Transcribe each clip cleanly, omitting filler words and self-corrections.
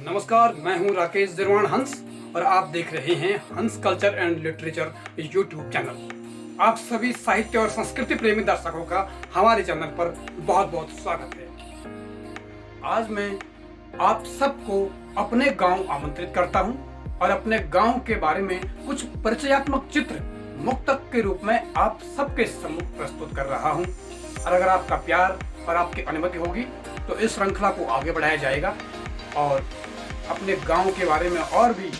नमस्कार, मैं हूं राकेश जिरवाण हंस और आप देख रहे हैं हंस culture and literature YouTube channel. आप सभी साहित्य और संस्कृति प्रेमी दर्शकों का हमारे चैनल पर बहुत बहुत स्वागत है। आज मैं आप सबको अपने गांव आमंत्रित करता हूं और अपने गांव के बारे में कुछ परिचयात्मक चित्र मुक्तक के रूप में आप सबके सम्मुख प्रस्तुत कर रहा हूं। और अगर आपका प्यार और आपकी अनुमति होगी तो इस श्रृंखला को आगे बढ़ाया जाएगा और अपने गांव के बारे में और भी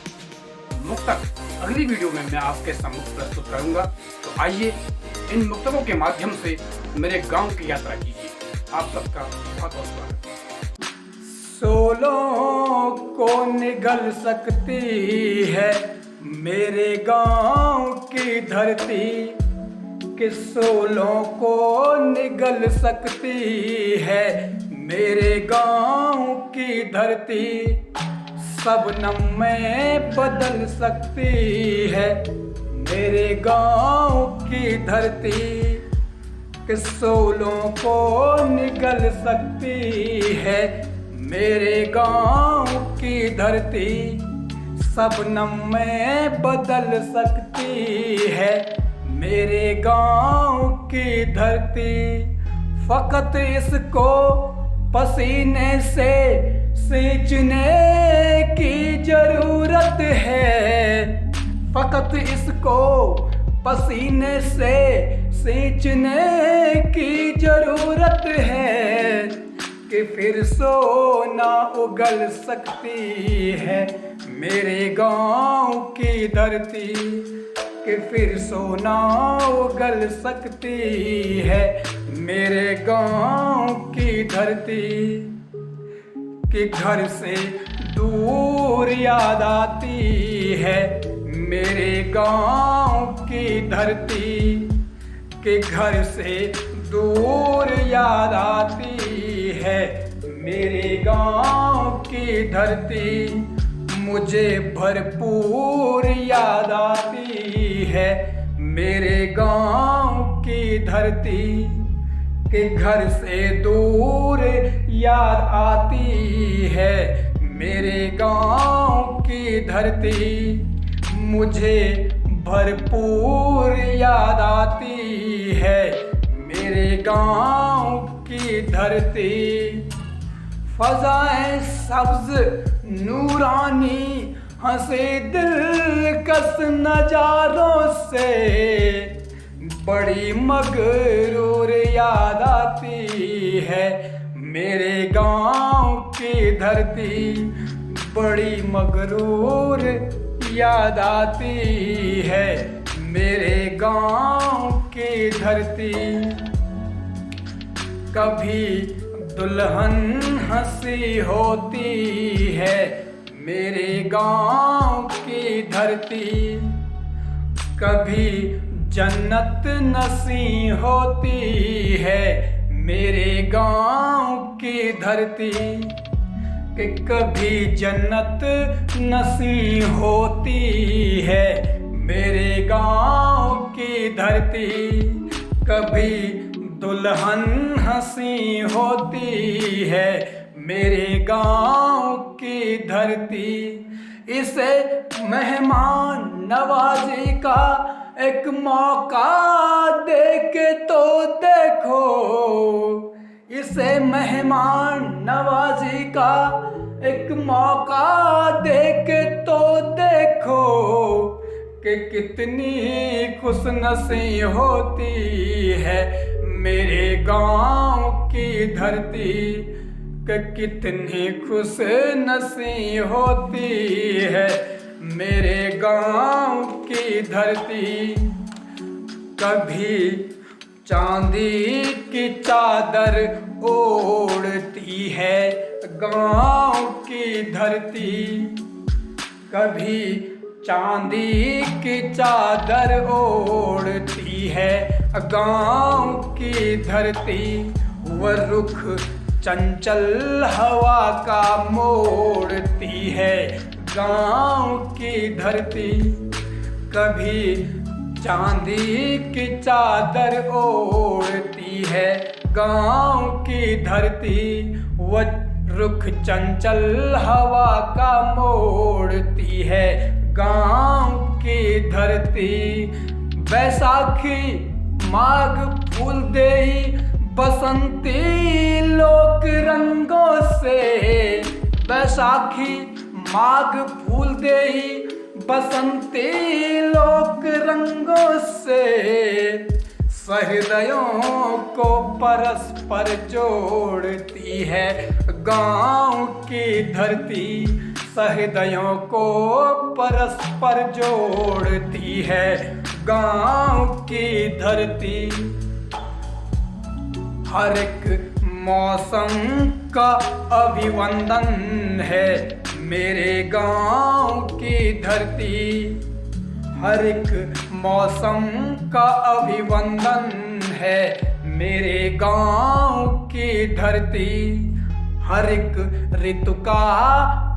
मुक्तक अगली वीडियो में मैं आपके सम्मुख प्रस्तुत करूंगा। तो आइए इन मुक्तकों के माध्यम से मेरे गांव की यात्रा कीजिए। आप सबका बहुत बहुत स्वागत है। सोलों को निगल सकती है मेरे गांव की धरती, कि सोलों को निगल सकती है मेरे गांव की धरती, शबनम में बदल सकती है मेरे गांव की धरती, कि सोलों को निगल सकती है मेरे गांव की धरती, शबनम में बदल सकती है मेरे गांव की धरती। फकत इसको पसीने से सींचने की जरूरत है, फकत इसको पसीने से सींचने की जरूरत है, कि फिर सोना उगल सकती है मेरे गांव की धरती, कि फिर सोना उगल सकती है मेरे गांव की धरती, कि घर से दूर याद आती है मेरे गांव की धरती, कि घर से दूर याद आती है मेरे गांव की धरती, मुझे भरपूर याद आती है मेरे गांव की धरती, कि घर से दूर याद आती है मेरे गांव की धरती, मुझे भरपूर याद आती है मेरे गांव की धरती। फज़ाएं सब्ज नूरानी हंसे दिलकश नजारों से, बड़ी मगरूर याद आती है मेरे गांव की धरती, बड़ी मगरूर याद आती है मेरे गांव की धरती। कभी दुल्हन हंसी होती है मेरे गांव की धरती, कभी जन्नत नसी होती है मेरे गांव की धरती, कि कभी जन्नत नसी होती है मेरे गांव की धरती, कभी दुल्हन हंसी होती है मेरे गांव की धरती। इसे मेहमान नवाजी का एक मौका देके तो देखो, इसे मेहमान नवाजी का एक मौका देके तो देखो, कि कितनी खुशनसी होती है मेरे गांव की धरती, कि कितनी खुशनसी होती है मेरे गांव की धरती। कभी चांदी की चादर ओढ़ती है गांव की धरती, कभी चांदी की चादर ओढ़ती है गांव की धरती, वह रुख चंचल हवा का मोड़ती है गांव की धरती, कभी चांदी की चादर ओढ़ती है गांव की धरती, वह रुख चंचल हवा का मोड़ती है गांव की धरती। बैसाखी माघ फूल देई बसंती लोक रंगों से। बैसाखी माघ फूल देई बसंती लोक रंगों से। सहृदयों को परस्पर जोड़ती है गांव की धरती। सहृदयों को परस्पर जोड़ती है गांव की धरती। हर एक मौसम का अभिवंदन है मेरे गांव की धरती। हर एक मौसम का अभिवंदन है मेरे गांव की धरती। हर एक ऋतु का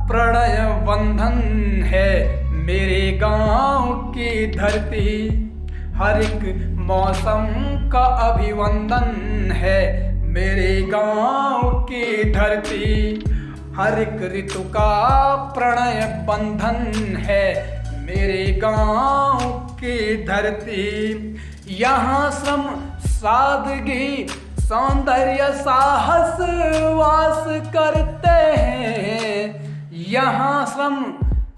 प्रणय बंधन है मेरे गांव की धरती। हर एक मौसम का अभिवंदन है मेरे गांव की धरती। हर एक ऋतु का प्रणय बंधन है मेरे गांव की धरती। यहाँ श्रम सादगी सौंदर्य साहस वास करते हैं। यहाँ श्रम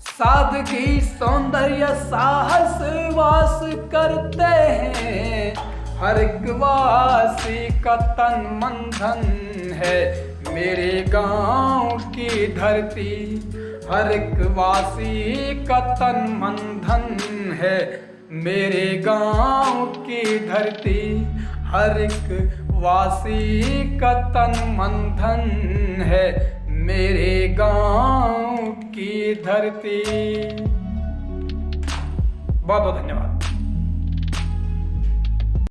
सादगी सौंदर्य साहस वास करते हैं। हर एक वासी का तन मन धन है मेरे गांव की धरती। हर एक वासी का तन मन धन है मेरे गांव की धरती। हर एक वासी का तन मन धन है मेरे गांव की धरती। बहुत बहुत धन्यवाद।